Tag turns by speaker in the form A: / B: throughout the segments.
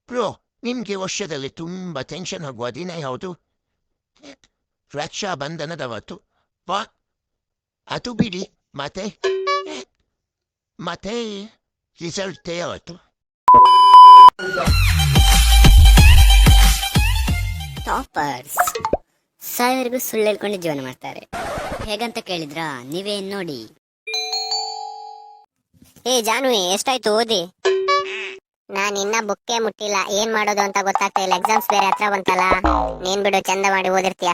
A: Bro, ನಿಮ್ಗೆ ವರ್ಷದಲ್ಲಿ ತುಂಬಾ ಟೆನ್ಷನ್ ಆಗುವ ದಿನ ಯಾವುದು? ರಕ್ಷಾ ಬಂಧನದವತ್ತು. ವಾ, ಅದು ಬಿಡಿ. ಮತ್ತೆ ಮತ್ತೆ ರಿಸಲ್ಟ್ ಡೇ ಅವತ್ತು.
B: ಟಾಪರ್ಸ್ ಸಾವಿರಿಗೂ ಸುಳ್ಳು ಹೇಳ್ಕೊಂಡು ಜೀವನ ಮಾಡ್ತಾರೆ. ಹೇಗಂತ ಕೇಳಿದ್ರಾ? ನೀವೇನ್ ನೋಡಿ. ಏ ಜಾನ್ವಿ, ಎಷ್ಟಾಯ್ತು ಓದಿ?
C: ನಾನು ಇನ್ನ ಬುಕ್ಕೇ ಮುಟ್ಟಿಲ್ಲ, ಏನ್ ಮಾಡೋದು ಅಂತ ಗೊತ್ತಾಗ್ತಾ ಇಲ್ಲ. ಎಕ್ಸಾಮ್ಸ್ ಬೇರೆ ಹತ್ರ ಬಂತಲ್ಲ. ನೀನ್ ಬಿಡು, ಚಂದ ಮಾಡಿ ಓದಿರ್ತೀಯ.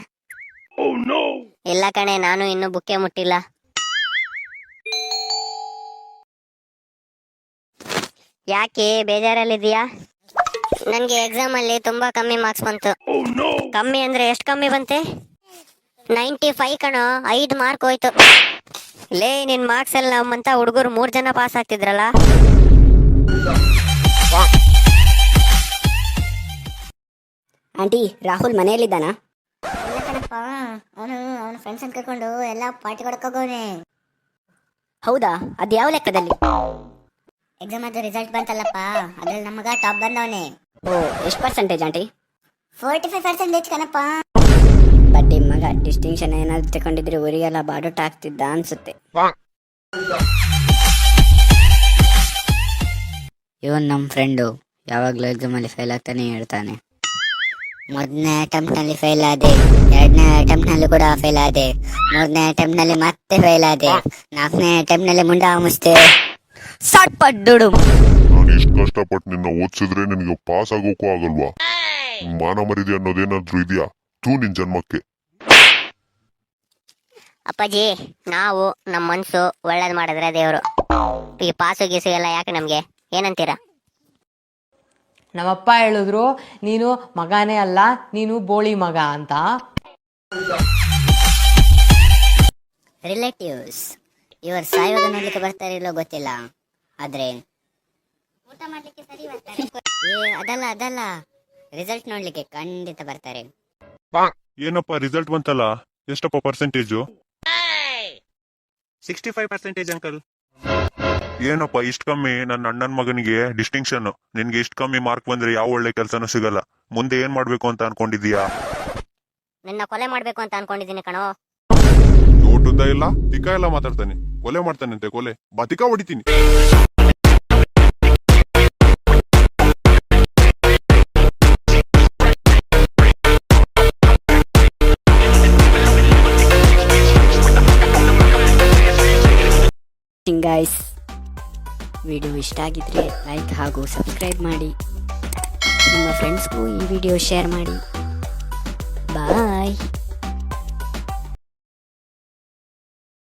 B: ಇಲ್ಲ ಕಣೆ, ನಾನು ಇನ್ನು ಬುಕ್ಕೇ ಮುಟ್ಟಿಲ್ಲ. ಯಾಕೆ ಬೇಜಾರಲ್ಲಿದೀಯಾ?
C: ನನ್ಗೆ ಎಕ್ಸಾಮ್ ಅಲ್ಲಿ ತುಂಬಾ ಕಮ್ಮಿ ಮಾರ್ಕ್ಸ್ ಬಂತು.
B: ಕಮ್ಮಿ ಅಂದ್ರೆ ಎಷ್ಟು ಕಮ್ಮಿ ಬಂತೆ?
C: 95 ಕಣೋ, 5 ಮಾರ್ಕ್ ಹೋಯ್ತು.
B: ಲೇ, ನಿನ್ ಮಾರ್ಕ್ಸ್ ಎಲ್ಲ ನಮ್ಮಂತ ಹುಡುಗರು 3 ಜನ ಪಾಸ್ ಆಗ್ತಿದ್ರಲ್ಲ. ಆಂಟಿ, ರಾಹುಲ್ ಮನೆಯಲ್ಲಿದ್ದಾನಾ?
C: ಇಲ್ಲ ಕಣಪ್ಪ, ಅವನ ಫ್ರೆಂಡ್ಸ್ ಅಂತ ಕರ್ಕೊಂಡು ಎಲ್ಲ ಪಾರ್ಟಿ ಕೊಡಕ್ ಹೋಗೋನೆ.
B: ಹೌದಾ? ಅದ್ ಯಾವ ಲೆಕ್ಕದಲ್ಲಿ?
C: ಎಕ್ಸಾಮ್ ಅದು ರಿಸಲ್ಟ್ ಬಂತಲ್ಲಪ್ಪ, ಅದ್ರಲ್ಲಿ ನಮಗ ಟಾಪ್ ಬಂದವನೆ.
B: ಓ, ಎಷ್ಟು ಪರ್ಸೆಂಟೇಜ್ ಆಂಟಿ?
C: 45% ಕಣಪ್ಪ.
B: ಬಡ್ಡಿ ಮಗ, ಡಿಸ್ಟಿಂಕ್ಷನ್ ಏನಾದ್ರು ತಗೊಂಡಿದ್ರೆ ಊರಿಗೆಲ್ಲ ಬಾಡೂಟ ಆಗ್ತಿದ್ದ ಅನ್ಸುತ್ತೆ. ಇವನ್ ನಮ್ ಫ್ರೆಂಡು ಯಾವಾಗ್ಲೂ ಎಕ್ಸಾಮ್ ಅಲ್ಲಿ ಫೇಲ್ ಆಗ್ತಾನೆ ಹೇಳ್ತಾನೆ.
C: ಮೊದಲನೇ ಅಟೆಂಪ್ಟ್ ನಲ್ಲಿ ಫೇಲ್ ಆದೆ, 2ನೇ ಅಟೆಂಪ್ಟ್ ನಲ್ಲಿ ಕೂಡ ಫೇಲ್ ಆದೆ, 3ನೇ ಅಟೆಂಪ್ಟ್ ನಲ್ಲಿ ಮತ್ತೆ ಫೇಲ್ ಆದೆ, 4ನೇ ಅಟೆಂಪ್ಟ್ ನಲ್ಲಿ ಮುಂಡ ಮುಚ್ತೆ.
B: ಸಟ್ಪಡ್ಡು.
D: ನಾನು ಇಷ್ಟು ಕಷ್ಟಪಟ್ಟು ನಿನ್ನ ಓದಿಸಿದ್ರೆ ನಿನಗೆ ಪಾಸ್ ಆಗೋಕ್ಕೂ ಆಗಲ್ವಾ? ಮಾನ ಮರಿದೆ ಅನ್ನೋದೇನಾದ್ರೂ ಇದೆಯಾ? ನಿನ್ ಜನ್ಮಕ್ಕೆ.
C: ಅಪ್ಪಾಜಿ, ನಾವು ನಮ್ಮ ಮನ್ಸು ಒಳ್ಳೇದ್ ಮಾಡಿದ್ರೆ ದೇವ್ರು. ಈ ಪಾಸು ಗೀಸು ಎಲ್ಲ ಯಾಕೆ ನಮ್ಗೆ? ಏನಂತೀರಾ?
E: ನಮ್ಮಪ್ಪ ಹೇಳಿದ್ರು, ನೀನು ಮಗನೇ ಅಲ್ಲ, ನೀನು ಬೋಳಿ ಮಗ ಅಂತ.
B: ರಿಲೇಟಿವ್ಸ್ ಇವರು ಸಾಯೋಗ ನೋಡ್ಲಿಕ್ಕೆ ಬರ್ತಾರೆ ಇಲ್ಲೋ ಗೊತ್ತಿಲ್ಲ, ಆದ್ರೆ
C: ಊಟ ಮಾಡ್ಲಿಕ್ಕೆ ಸರಿ
B: ಅದಲ್ಲ ರಿಸಲ್ಟ್ ನೋಡ್ಲಿಕ್ಕೆ ಖಂಡಿತ ಬರ್ತಾರೆ.
D: ಏನಪ್ಪ ರಿಸಲ್ಟ್ ಬಂತಲ್ಲ, ಎಷ್ಟಪ್ಪ ಪರ್ಸೆಂಟೇಜು?
F: 65% ಅಂಕಲ್.
D: ಏನಪ್ಪ ಇಷ್ಟ ಕಮ್ಮಿ? ನನ್ನ ಅಣ್ಣನ ಮಗನಿಗೆ ಡಿಸ್ಟಿಂಕ್ಷನ್, ನಿನ್ಗೆ ಇಷ್ಟ ಕಮ್ಮಿ ಮಾರ್ಕ್ ಬಂದ್ರೆ ಯಾವ ಒಳ್ಳೆ ಕೆಲಸನೂ ಸಿಗಲ್ಲ. ಮುಂದೆ ಏನ್ ಮಾಡ್ಬೇಕು ಅಂತ ಅನ್ಕೊಂಡಿದೀಯಾ?
C: ನಿನ್ನ ಕೊಲೆ ಮಾಡ್ಬೇಕು ಅಂತ ಅನ್ಕೊಂಡಿದ್ದೀನಿ ಕಣೋ.
D: ನೋಟುದ್ದ ಇಲ್ಲ, ತಿಕ್ಕ ಎಲ್ಲ ಮಾತಾಡ್ತಾನೆ. ಕೊಲೆ ಮಾಡ್ತಾನಂತೆ, ಕೊಲೆ ಬತಿಕ ಹೊಡಿತೀನಿ.
B: ಗೈಸ್, ವಿಡಿಯೋ ಇಷ್ಟ ಆಗಿದ್ರೆ ಲೈಕ್ ಹಾಗೂ ಸಬ್ಸ್ಕ್ರೈಬ್ ಮಾಡಿ. ನಿಮ್ಮ ಫ್ರೆಂಡ್ಸ್ಗೂ ಈ ವಿಡಿಯೋ ಶೇರ್ ಮಾಡಿ. ಬಾಯ್.